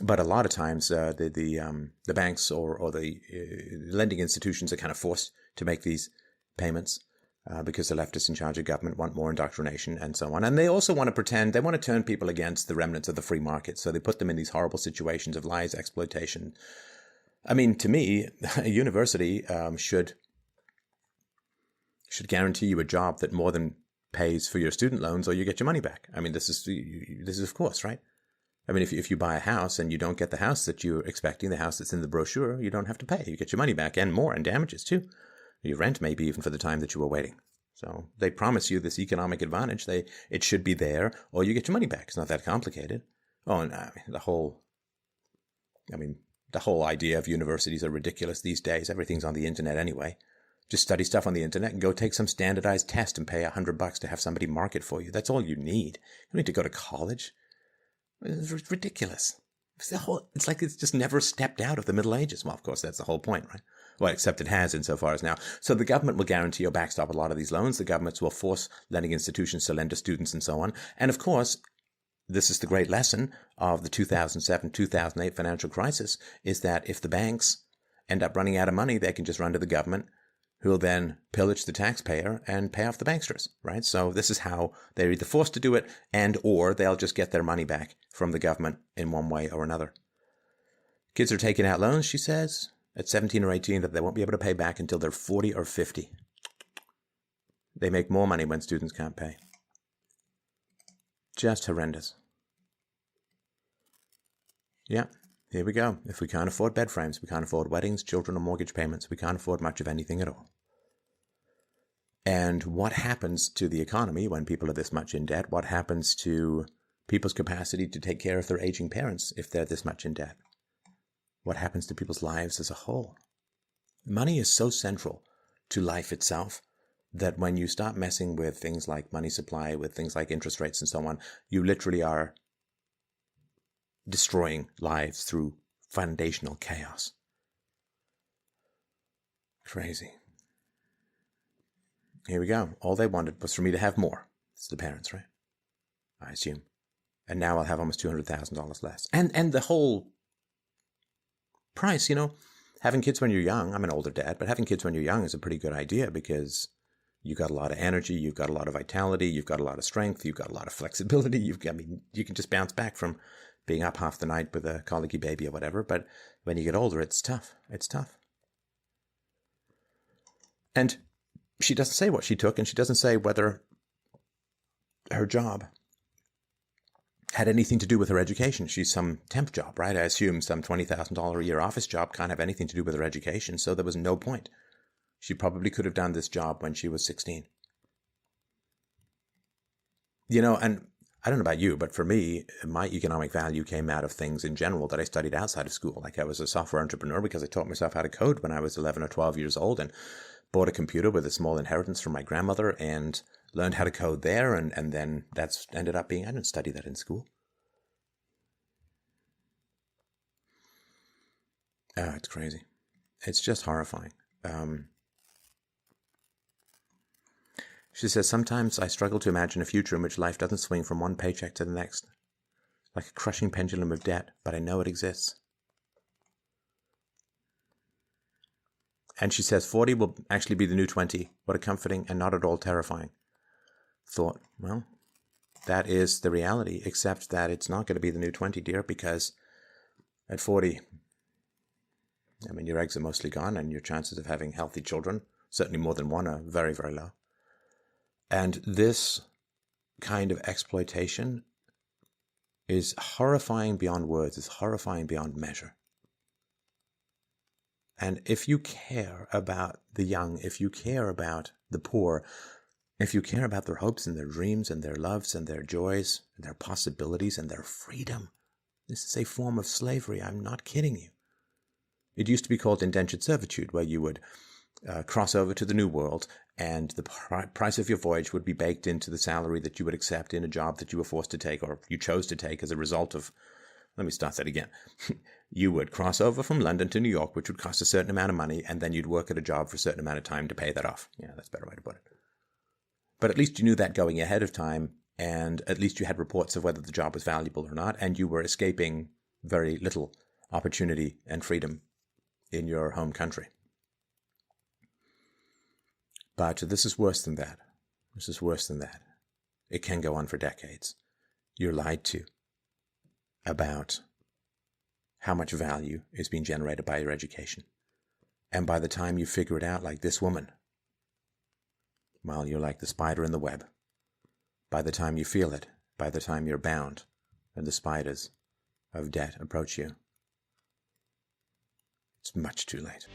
But a lot of times the banks or the lending institutions are kind of forced to make these payments because the leftists in charge of government want more indoctrination and so on. And they also want to they want to turn people against the remnants of the free market. So they put them in these horrible situations of lies, exploitation. I mean, to me, a university should guarantee you a job that more than pays for your student loans, or you get your money back. I mean, this is of course, right? I mean, if you buy a house and you don't get the house that you're expecting, the house that's in the brochure, you don't have to pay. You get your money back and more, and damages too. Your rent maybe even for the time that you were waiting. So they promise you this economic advantage. It should be there, or you get your money back. It's not that complicated. Oh, and the whole idea of universities are ridiculous these days. Everything's on the internet anyway. Just study stuff on the internet and go take some standardized test and pay $100 to have somebody mark it for you. That's all you need. You don't need to go to college. It's ridiculous. It's like it's just never stepped out of the Middle Ages. Well, of course, that's the whole point, right? Well, except it has insofar as now. So the government will guarantee or backstop a lot of these loans. The governments will force lending institutions to lend to students and so on. And of course, this is the great lesson of the 2007-2008 financial crisis, is that if the banks end up running out of money, they can just run to the government, who will then pillage the taxpayer and pay off the banksters, right? So this is how they're either forced to do it or they'll just get their money back from the government in one way or another. Kids are taking out loans, she says, at 17 or 18 that they won't be able to pay back until they're 40 or 50. They make more money when students can't pay. Just horrendous. Yeah, here we go. If we can't afford bed frames, we can't afford weddings, children, or mortgage payments, we can't afford much of anything at all. And what happens to the economy when people are this much in debt? What happens to people's capacity to take care of their aging parents if they're this much in debt? What happens to people's lives as a whole? Money is so central to life itself that when you start messing with things like money supply, with things like interest rates and so on, you literally are destroying lives through foundational chaos. Crazy. Here we go. All they wanted was for me to have more. It's the parents, right? I assume. And now I'll have almost $200,000 less. And the whole price, having kids when you're young, I'm an older dad, but having kids when you're young is a pretty good idea because you've got a lot of energy, you've got a lot of vitality, you've got a lot of strength, you've got a lot of flexibility. You can just bounce back from being up half the night with a colicky baby or whatever. But when you get older, it's tough. It's tough. And she doesn't say what she took, and she doesn't say whether her job had anything to do with her education. She's some temp job, right? I assume some $20,000 a year office job can't have anything to do with her education, so there was no point. She probably could have done this job when she was 16. And I don't know about you, but for me, my economic value came out of things in general that I studied outside of school. Like I was a software entrepreneur because I taught myself how to code when I was 11 or 12 years old and bought a computer with a small inheritance from my grandmother and learned how to code there. And then that's ended up being, I didn't study that in school. It's crazy. It's just horrifying. She says, sometimes I struggle to imagine a future in which life doesn't swing from one paycheck to the next. like a crushing pendulum of debt, but I know it exists. And she says 40 will actually be the new 20. What a comforting and not at all terrifying thought. Well, that is the reality, except that it's not going to be the new 20, dear, because at 40, I mean, your eggs are mostly gone and your chances of having healthy children, certainly more than one, are very, very low. And this kind of exploitation is horrifying beyond words, is horrifying beyond measure. And if you care about the young, if you care about the poor, if you care about their hopes and their dreams and their loves and their joys and their possibilities and their freedom, this is a form of slavery. I'm not kidding you. It used to be called indentured servitude, where you would cross over to the New World and the price of your voyage would be baked into the salary that you would accept in a job that you were forced to take or you chose to take as a result of, let me start that again. You would cross over from London to New York, which would cost a certain amount of money, and then you'd work at a job for a certain amount of time to pay that off. Yeah, that's a better way to put it. But at least you knew that going ahead of time, and at least you had reports of whether the job was valuable or not, and you were escaping very little opportunity and freedom in your home country. But this is worse than that. This is worse than that. It can go on for decades. You're lied to about how much value is being generated by your education. And by the time you figure it out, like this woman, well, you're like the spider in the web. By the time you feel it, by the time you're bound, and the spiders of debt approach you, it's much too late.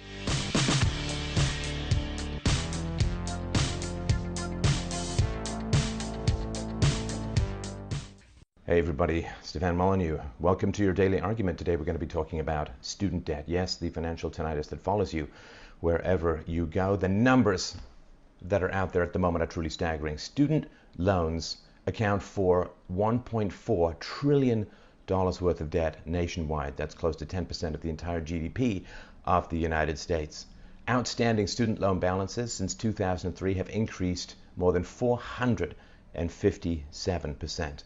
Hey everybody, Stefan Molyneux. Welcome to your daily argument. Today we're going to be talking about student debt. Yes, the financial tinnitus that follows you wherever you go. The numbers that are out there at the moment are truly staggering. Student loans account for $1.4 trillion worth of debt nationwide. That's close to 10% of the entire GDP of the United States. Outstanding student loan balances since 2003 have increased more than 457%.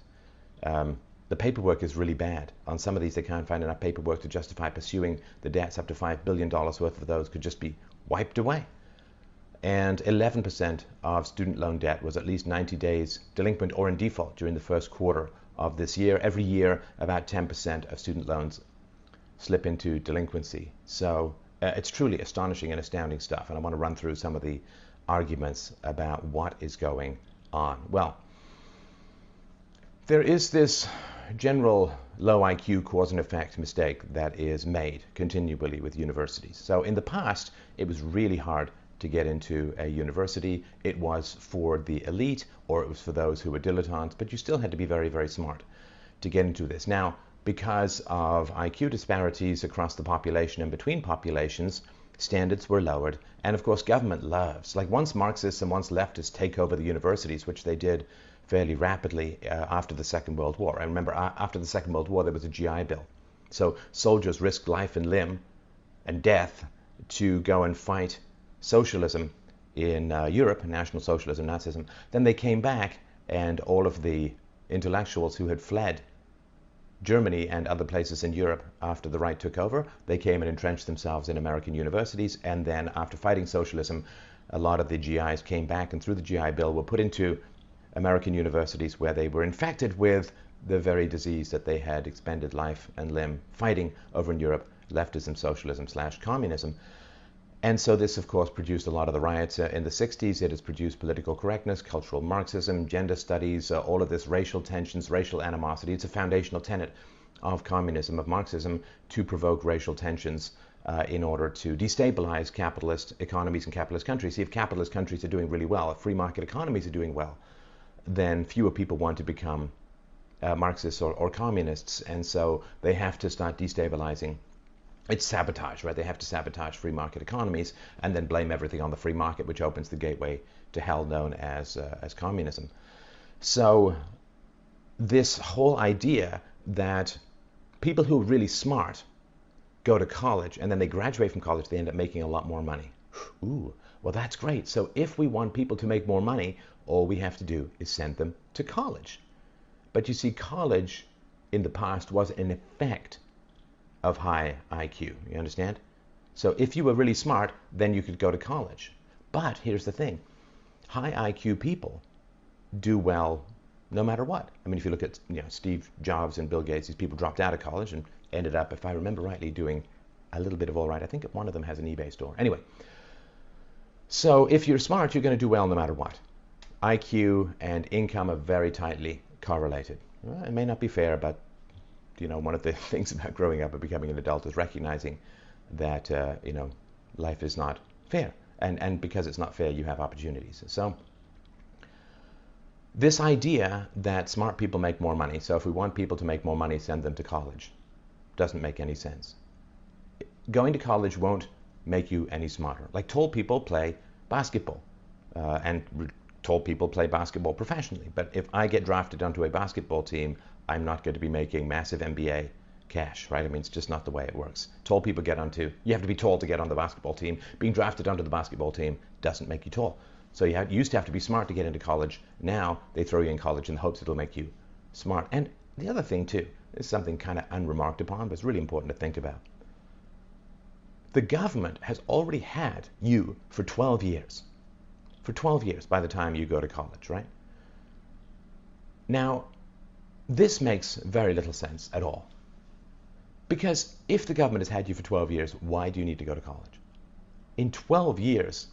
The paperwork is really bad. On some of these, they can't find enough paperwork to justify pursuing the debts. Up to $5 billion worth of those could just be wiped away. And 11% of student loan debt was at least 90 days delinquent or in default during the first quarter of this year. Every year, about 10% of student loans slip into delinquency. So it's truly astonishing and astounding stuff. And I want to run through some of the arguments about what is going on. Well, there is this general low IQ cause and effect mistake that is made continually with universities. So in the past, it was really hard to get into a university. It was for the elite, or it was for those who were dilettantes, but you still had to be very, very smart to get into this. Now, because of IQ disparities across the population and between populations, standards were lowered. And of course, government loves, like once Marxists and once leftists take over the universities, which they did fairly rapidly after the Second World War. And remember, after the Second World War, there was a GI Bill. So soldiers risked life and limb and death to go and fight socialism in Europe, National Socialism, Nazism. Then they came back, and all of the intellectuals who had fled Germany and other places in Europe after the right took over, they came and entrenched themselves in American universities. And then after fighting socialism, a lot of the GIs came back, and through the GI Bill were put into American universities where they were infected with the very disease that they had expended life and limb fighting over in Europe, leftism, socialism / communism. And so this, of course, produced a lot of the riots in the 60s. It has produced political correctness, cultural Marxism, gender studies, all of this racial tensions, racial animosity. It's a foundational tenet of communism, of Marxism, to provoke racial tensions in order to destabilize capitalist economies and capitalist countries. See, if capitalist countries are doing really well, if free market economies are doing well, then fewer people want to become Marxists or communists, and so they have to start destabilizing. It's sabotage, right? They have to sabotage free market economies and then blame everything on the free market, which opens the gateway to hell known as communism. So this whole idea that people who are really smart go to college and then they graduate from college, they end up making a lot more money. Ooh, well, that's great. So if we want people to make more money, all we have to do is send them to college. But you see, college in the past was an effect of high IQ. You understand? So if you were really smart, then you could go to college. But here's the thing. High IQ people do well no matter what. I mean, if you look at Steve Jobs and Bill Gates, these people dropped out of college and ended up, if I remember rightly, doing a little bit of all right. I think one of them has an eBay store. Anyway, so if you're smart, you're going to do well no matter what. IQ and income are very tightly correlated. It may not be fair, but one of the things about growing up and becoming an adult is recognizing that life is not fair, and because it's not fair, you have opportunities. So this idea that smart people make more money, so if we want people to make more money, send them to college, doesn't make any sense. Going to college won't make you any smarter. Like, tall people play basketball, and tall people play basketball professionally. But if I get drafted onto a basketball team, I'm not going to be making massive NBA cash, right? I mean, it's just not the way it works. Tall people you have to be tall to get on the basketball team. Being drafted onto the basketball team doesn't make you tall. So you used to have to be smart to get into college. Now they throw you in college in the hopes it'll make you smart. And the other thing too, is something kind of unremarked upon, but it's really important to think about. The government has already had you for 12 years. For 12 years by the time you go to college, right? Now, this makes very little sense at all. Because if the government has had you for 12 years, why do you need to go to college? In 12 years,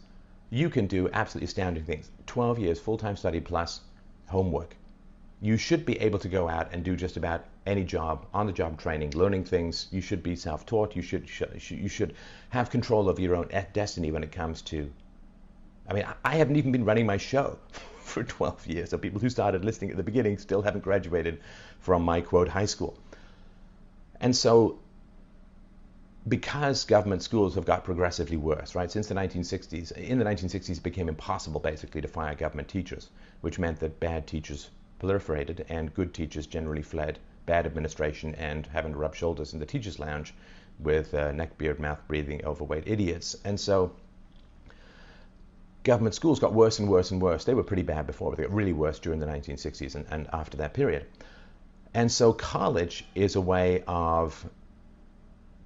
you can do absolutely astounding things. 12 years full-time study plus homework. You should be able to go out and do just about any job, on-the-job training, learning things. You should be self-taught. You should have control of your own destiny when it comes to... I mean, I haven't even been running my show for 12 years. So people who started listening at the beginning still haven't graduated from my, quote, high school. And so, because government schools have got progressively worse, right? Since the 1960s, in the 1960s, it became impossible basically to fire government teachers, which meant that bad teachers proliferated and good teachers generally fled bad administration and having to rub shoulders in the teachers' lounge with neck, beard, mouth breathing, overweight idiots. And so government schools got worse and worse and worse. They were pretty bad before, but they got really worse during the 1960s and after that period. And so college is a way of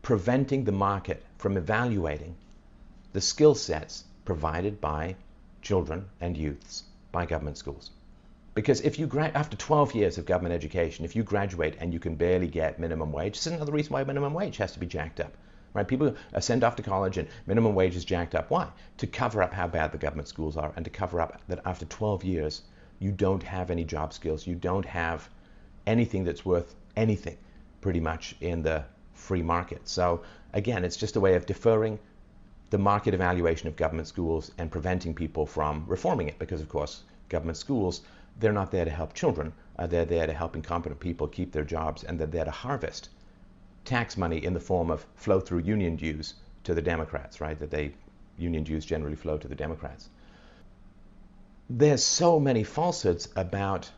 preventing the market from evaluating the skill sets provided by children and youths by government schools. Because if you after 12 years of government education, if you graduate and you can barely get minimum wage, this is another reason why minimum wage has to be jacked up. Right? People are sent off to college and minimum wage is jacked up. Why? To cover up how bad the government schools are and to cover up that after 12 years, you don't have any job skills. You don't have anything that's worth anything pretty much in the free market. So again, it's just a way of deferring the market evaluation of government schools and preventing people from reforming it because, of course, government schools, they're not there to help children. They're there to help incompetent people keep their jobs, and they're there to harvest tax money in the form of flow-through union dues to the Democrats, right? Union dues generally flow to the Democrats. There's so many falsehoods about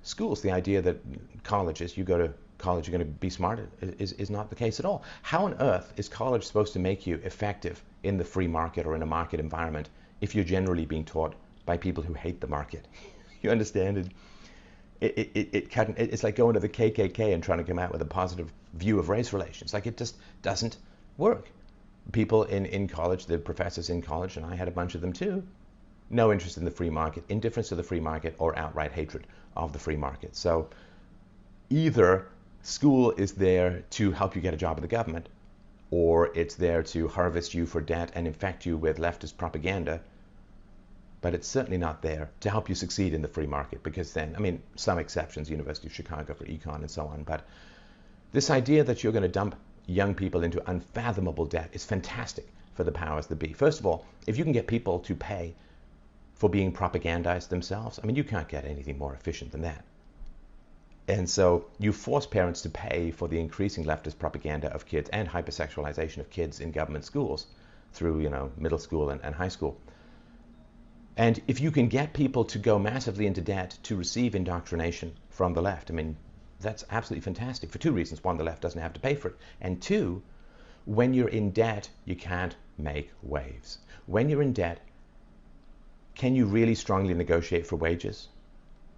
schools. The idea that colleges, you go to college, you're going to be smart is not the case at all. How on earth is college supposed to make you effective in the free market or in a market environment if you're generally being taught by people who hate the market? You understand? It's like going to the KKK and trying to come out with a positive view of race relations. Like, it just doesn't work. People in college, the professors in college, and I had a bunch of them too, no interest in the free market, indifference to the free market, or outright hatred of the free market. So either school is there to help you get a job in the government, or it's there to harvest you for debt and infect you with leftist propaganda, but it's certainly not there to help you succeed in the free market, because then, I mean, some exceptions, University of Chicago for econ and so on, but this idea that you're going to dump young people into unfathomable debt is fantastic for the powers that be. First of all, if you can get people to pay for being propagandized themselves, I mean, you can't get anything more efficient than that. And so you force parents to pay for the increasing leftist propaganda of kids and hypersexualization of kids in government schools through, middle school and high school. And if you can get people to go massively into debt to receive indoctrination from the left, I mean, that's absolutely fantastic for two reasons. One, the left doesn't have to pay for it. And two, when you're in debt, you can't make waves. When you're in debt, can you really strongly negotiate for wages?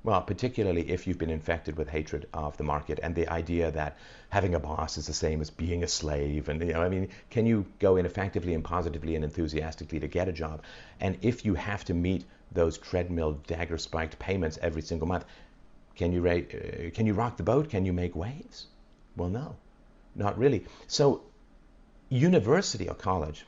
Well, particularly if you've been infected with hatred of the market and the idea that having a boss is the same as being a slave. And, I mean, can you go in effectively and positively and enthusiastically to get a job? And if you have to meet those treadmill dagger-spiked payments every single month, can you rock the boat? Can you make waves? Well, no, not really. So university or college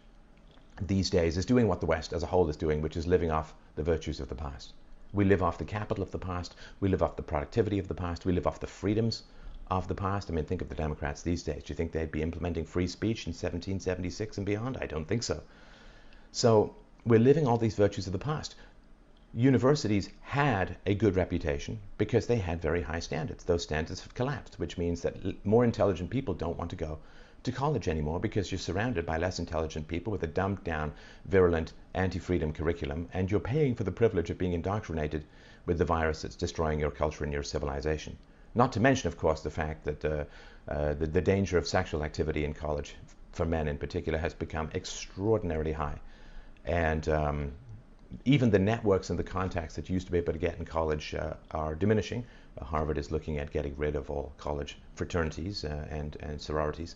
these days is doing what the West as a whole is doing, which is living off the virtues of the past. We live off the capital of the past. We live off the productivity of the past. We live off the freedoms of the past. I mean, think of the Democrats these days. Do you think they'd be implementing free speech in 1776 and beyond? I don't think so. So we're living all these virtues of the past. Universities had a good reputation because they had very high standards. Those standards have collapsed, which means that more intelligent people don't want to go to college anymore because you're surrounded by less intelligent people with a dumbed down, virulent, anti-freedom curriculum, and you're paying for the privilege of being indoctrinated with the virus that's destroying your culture and your civilization. Not to mention, of course, the fact that the danger of sexual activity in college, for men in particular, has become extraordinarily high. And even the networks and the contacts that you used to be able to get in college are diminishing. Harvard is looking at getting rid of all college fraternities and sororities.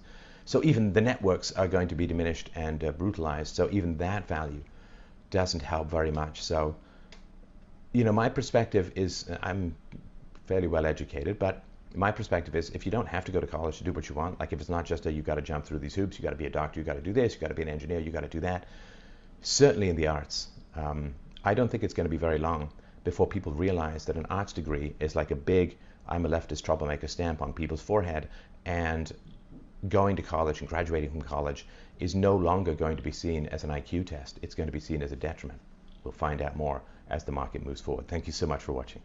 So even the networks are going to be diminished and brutalized. So even that value doesn't help very much. So, my perspective is, I'm fairly well educated, but my perspective is if you don't have to go to college to do what you want, like if it's not just you've got to jump through these hoops, you've got to be a doctor, you've got to do this, you've got to be an engineer, you've got to do that. Certainly in the arts, I don't think it's going to be very long before people realize that an arts degree is like a big I'm a leftist troublemaker stamp on people's forehead, and going to college and graduating from college is no longer going to be seen as an IQ test. It's going to be seen as a detriment. We'll find out more as the market moves forward. Thank you so much for watching.